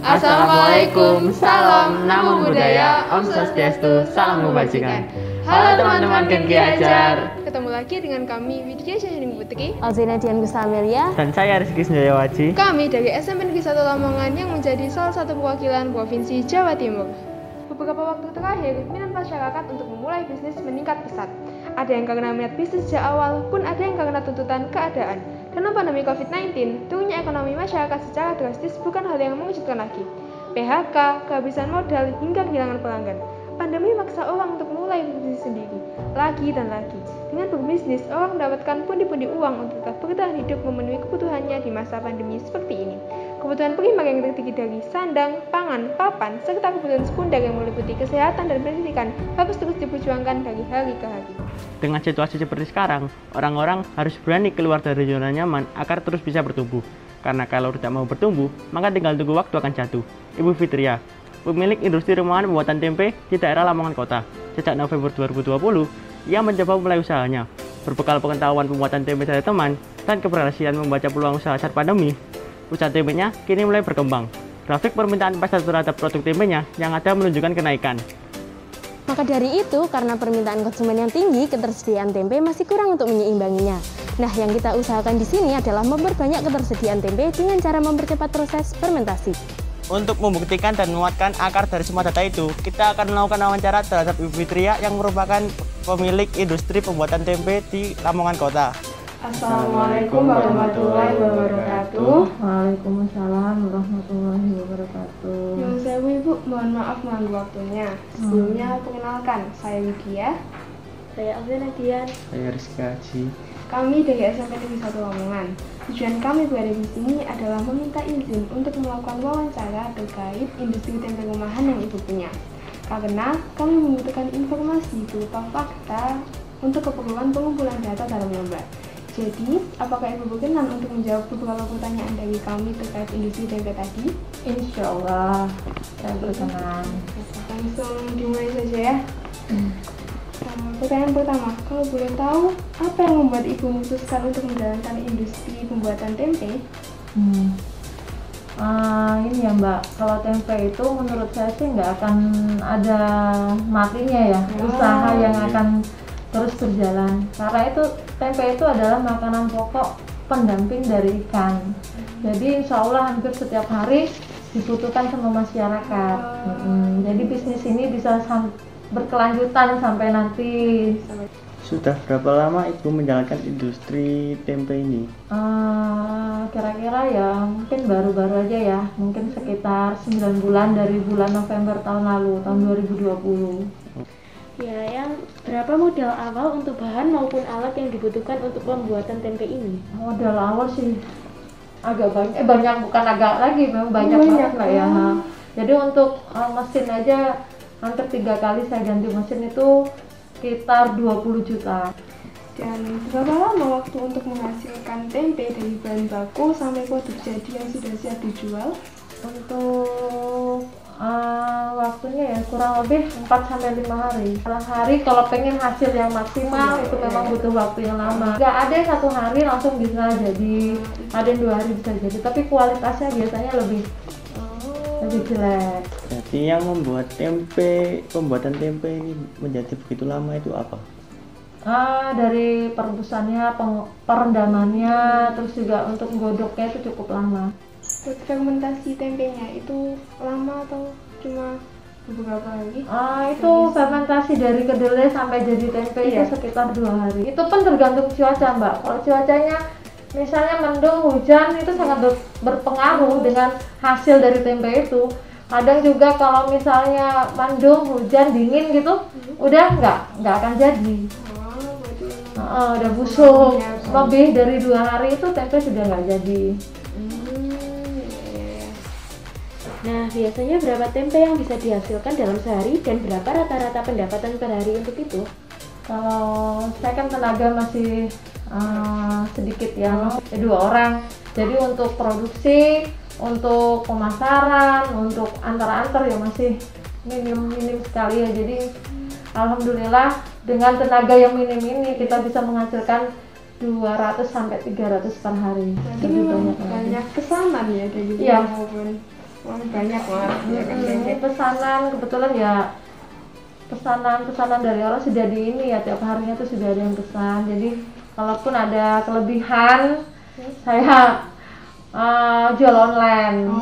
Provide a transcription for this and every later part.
Assalamualaikum, salam, namo buddhaya, Om Swastiastu, salam kebajikan. Halo teman-teman Gen Ki Ajar. Ketemu lagi dengan kami Widya Syahrini Putri, Alzina Dian Gustamelia, Dan saya Rizky Senjayawaji. Kami dari SMP Negeri 1 Lamongan yang menjadi salah satu perwakilan Provinsi Jawa Timur. Beberapa waktu terakhir, minat masyarakat untuk memulai bisnis meningkat pesat. Ada yang karena minat bisnis sejak awal, pun ada yang karena tuntutan keadaan. Dalam pandemi COVID-19, turunnya ekonomi masyarakat secara drastis bukan hal yang mengejutkan lagi. PHK, kehabisan modal, hingga kehilangan pelanggan. Pandemi memaksa orang untuk mulai berbisnis sendiri, lagi dan lagi. Dengan berbisnis, orang mendapatkan pundi-pundi uang untuk tetap bertahan hidup memenuhi kebutuhannya di masa pandemi seperti ini. Kebutuhan primer yang terdiri dari sandang, pangan, papan, serta kebutuhan sekunder yang meliputi kesehatan dan pendidikan harus terus diperjuangkan dari hari ke hari. Dengan situasi seperti sekarang, orang-orang harus berani keluar dari zona nyaman agar terus bisa bertumbuh. Karena kalau tidak mau bertumbuh, maka tinggal tunggu waktu akan jatuh. Ibu Fitria, pemilik industri rumahan pembuatan tempe di daerah Lamongan Kota. Sejak November 2020, ia mencoba mulai usahanya. Berbekal pengetahuan pembuatan tempe dari teman dan keberhasilan membaca peluang usaha saat pandemi, usaha tempenya kini mulai berkembang. Grafik permintaan pasar terhadap produk tempenya yang ada menunjukkan kenaikan. Maka dari itu, karena permintaan konsumen yang tinggi, ketersediaan tempe masih kurang untuk menyeimbanginya. Nah, yang kita usahakan di sini adalah memperbanyak ketersediaan tempe dengan cara mempercepat proses fermentasi. Untuk membuktikan dan menguatkan akar dari semua data itu, kita akan melakukan wawancara terhadap Ibu Fitria yang merupakan pemilik industri pembuatan tempe di Lamongan Kota. Assalamualaikum warahmatullahi wabarakatuh. Waalaikumsalam warahmatullahi wabarakatuh. Yang saya Ibu, mohon maaf mengganggu waktunya. Sebelumnya, perkenalkan, saya Widya. Saya Alzina Dian. Saya Rizky Haji. Kami dari SMP Negeri 1 Lamongan. Tujuan kami berada di sini adalah meminta izin untuk melakukan wawancara terkait industri tempe rumahan yang Ibu punya. Karena kami membutuhkan informasi berupa fakta untuk keperluan pengumpulan data dalam lomba. Jadi, apakah Ibu berkenan untuk menjawab beberapa pertanyaan dari kami terkait industri tempe tadi? Insya Allah, saya berkenan. Langsung dimulai saja ya. Pertanyaan pertama, kalau boleh tahu, apa yang membuat Ibu memutuskan untuk menjalankan industri pembuatan tempe? Ini ya Mbak, kalau tempe itu menurut saya sih nggak akan ada matinya ya, usaha yang akan terus berjalan. Karena itu tempe itu adalah makanan pokok pendamping dari ikan. Jadi insya Allah hampir setiap hari dibutuhkan sama masyarakat. Jadi bisnis ini bisa berkelanjutan sampai nanti. Sudah berapa lama Ibu menjalankan industri tempe ini? Kira-kira ya mungkin baru-baru aja ya, mungkin sekitar 9 bulan dari bulan November tahun lalu, tahun 2020. Ya, yang berapa modal awal untuk bahan maupun alat yang dibutuhkan untuk pembuatan tempe ini? Modal awal sih agak banyak, bukan agak lagi, memang banyak banget lah ya. Jadi untuk mesin aja hampir 3 kali saya ganti mesin itu sekitar 20 juta. Dan berapa lama waktu untuk menghasilkan tempe dari bahan baku sampai produk jadi yang sudah siap dijual? Untuk waktunya ya kurang lebih 4-5 hari. Per hari kalau pengen hasil yang maksimal itu memang butuh waktu yang lama. Nggak ada 1 hari langsung bisa jadi, ada yang 2 hari bisa jadi, tapi kualitasnya biasanya lebih jelek. Jadi yang membuat pembuatan tempe ini menjadi begitu lama itu apa? Dari perebusannya, perendamannya, terus juga untuk godoknya itu cukup lama. Fermentasi tempenya itu lama atau cuma beberapa hari? Itu fermentasi dari kedelai sampai jadi tempe itu sekitar 2 hari. Itu pun tergantung cuaca Mbak. Kalau cuacanya misalnya mendung, hujan, itu sangat berpengaruh dengan hasil dari tempe itu. Kadang juga kalau misalnya mendung, hujan, dingin gitu, udah nggak akan jadi. Udah busuk. Lebih dari 2 hari itu tempe sudah nggak jadi. Nah, biasanya berapa tempe yang bisa dihasilkan dalam sehari dan berapa rata-rata pendapatan per hari untuk itu? Kalau saya kan tenaga masih sedikit ya, 2 orang. Jadi untuk produksi, untuk pemasaran, untuk antar-antar ya masih minim sekali ya. Jadi alhamdulillah dengan tenaga yang minim ini kita bisa menghasilkan 200 sampai 300 per hari. Jadi memang banyak pesanan ya dari Iya. maupun. Wah, banyak banget ya kan tempe. Pesanan kebetulan ya, pesanan dari orang sudah di ini ya, tiap harinya tuh sudah ada yang pesan. Jadi kalaupun ada kelebihan saya jual online.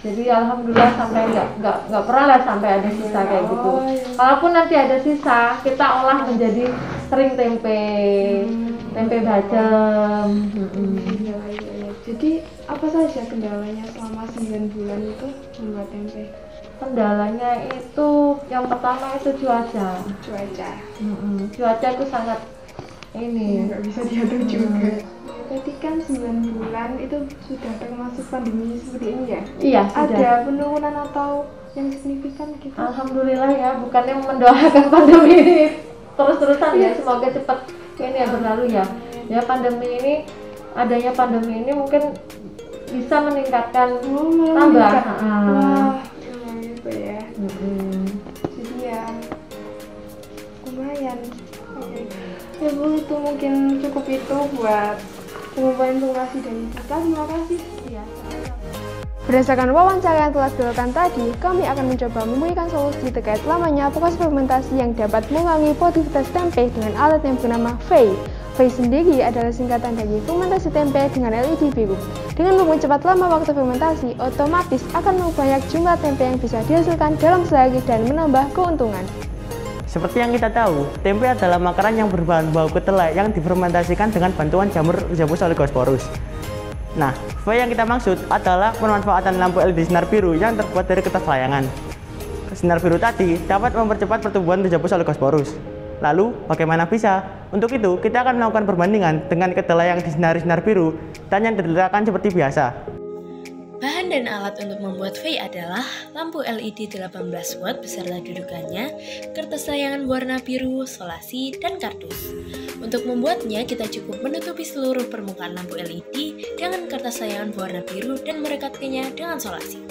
Jadi alhamdulillah sampai nggak pernah lah sampai ada sisa kayak gitu. Kalaupun nanti ada sisa, kita olah menjadi kering tempe, tempe bacem. Iya. Jadi apa saja kendalanya selama 9 bulan itu membuat tempe? Kendalanya itu yang pertama itu cuaca. Cuaca itu sangat ini nggak bisa diatur juga. Tadi kan 9 bulan itu sudah termasuk pandemi seperti ini ya? Iya, sudah. Ada penurunan atau yang signifikan gitu? Alhamdulillah ya, bukannya mendoakan pandemi ini terus-terusan ya, semoga cepat ini ya berlalu ya. Ya pandemi ini, adanya pandemi ini mungkin bisa meningkatkan tambah. Wah, gitu ya. Jadi ya lumayan. Oke. Ya Bu, itu mungkin cukup itu buat pengumpulan informasi dari kita. Terima kasih. Iya. Berdasarkan wawancara yang telah dilakukan tadi, kami akan mencoba memberikan solusi terkait lamanya proses fermentasi yang dapat mengurangi produktivitas tempe dengan alat yang bernama FEI. FEI sendiri adalah singkatan dari fermentasi tempe dengan LED biru. Dengan mempercepat lama waktu fermentasi, otomatis akan memperbanyak jumlah tempe yang bisa dihasilkan dalam sehari dan menambah keuntungan. Seperti yang kita tahu, tempe adalah makanan yang berbahan bau kedelai yang difermentasikan dengan bantuan jamur Rhizopus oligosporus. Nah, FEI yang kita maksud adalah pemanfaatan lampu LED sinar biru yang terbuat dari kertas layangan. Sinar biru tadi dapat mempercepat pertumbuhan Rhizopus oligosporus. Lalu, bagaimana bisa? Untuk itu, kita akan melakukan perbandingan dengan kedelai yang disinari sinar biru dan yang diletakkan seperti biasa. Bahan dan alat untuk membuat FEI adalah lampu LED 18 watt beserta dudukannya, kertas layangan warna biru, solasi, dan kardus. Untuk membuatnya, kita cukup menutupi seluruh permukaan lampu LED dengan kertas layangan warna biru dan merekatkannya dengan solasi.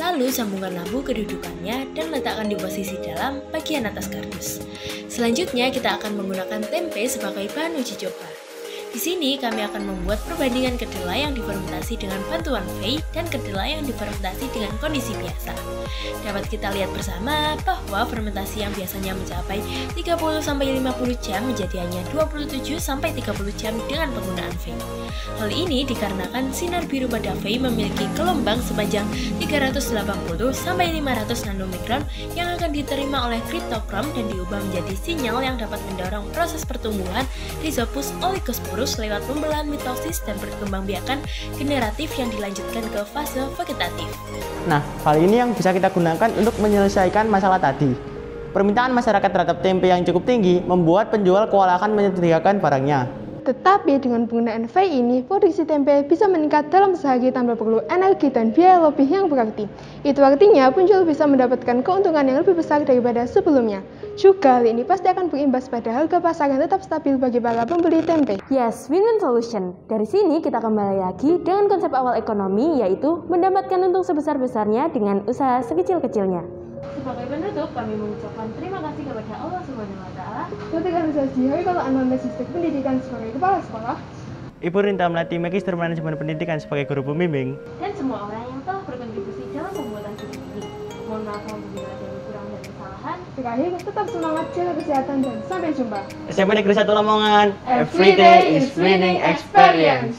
Lalu sambungkan lampu ke dudukannya dan letakkan di posisi dalam bagian atas kardus. Selanjutnya, kita akan menggunakan tempe sebagai bahan uji coba. Di sini kami akan membuat perbandingan kedelai yang difermentasi dengan bantuan FEI dan kedelai yang difermentasi dengan kondisi biasa. Dapat kita lihat bersama bahwa fermentasi yang biasanya mencapai 30-50 jam menjadi hanya 27-30 jam dengan penggunaan FEI. Hal ini dikarenakan sinar biru pada FEI memiliki gelombang sepanjang 380-500 nanomikron yang akan diterima oleh kriptokrom dan diubah menjadi sinyal yang dapat mendorong proses pertumbuhan Rhizopus oligosporus lewat pembelahan mitosis dan perkembangbiakan generatif yang dilanjutkan ke fase vegetatif. Nah, hal ini yang bisa kita gunakan untuk menyelesaikan masalah tadi. Permintaan masyarakat terhadap tempe yang cukup tinggi membuat penjual kewalahan menyediakan barangnya. Tetapi dengan penggunaan FEI ini, produksi tempe bisa meningkat dalam sehari tanpa perlu energi dan biaya lebih yang berarti. Itu artinya penjual bisa mendapatkan keuntungan yang lebih besar daripada sebelumnya. Juga hal ini pasti akan berimbas pada harga pasar yang tetap stabil bagi para pembeli tempe. Yes, win-win solution. Dari sini kita kembali lagi dengan konsep awal ekonomi, yaitu mendapatkan untung sebesar-besarnya dengan usaha sekecil-kecilnya. Sebagai penutup, kami mengucapkan terima kasih kepada Allah Subhanahu wa Ta'ala. Ketika organisasi Hari Kelolaan Sistem Pendidikan sebagai kepala sekolah, Ibu Rinta Melati, Magister Manajemen Pendidikan sebagai guru pembimbing, dan semua orang yang telah berkontribusi dalam pembuatan video ini. Mohon maaf apabila ada yang kurang dan kesalahan. terakhir tetap semangat, jaga kesehatan, dan sampai jumpa. SMP Negeri 1 Lamongan, Every day is winning experience.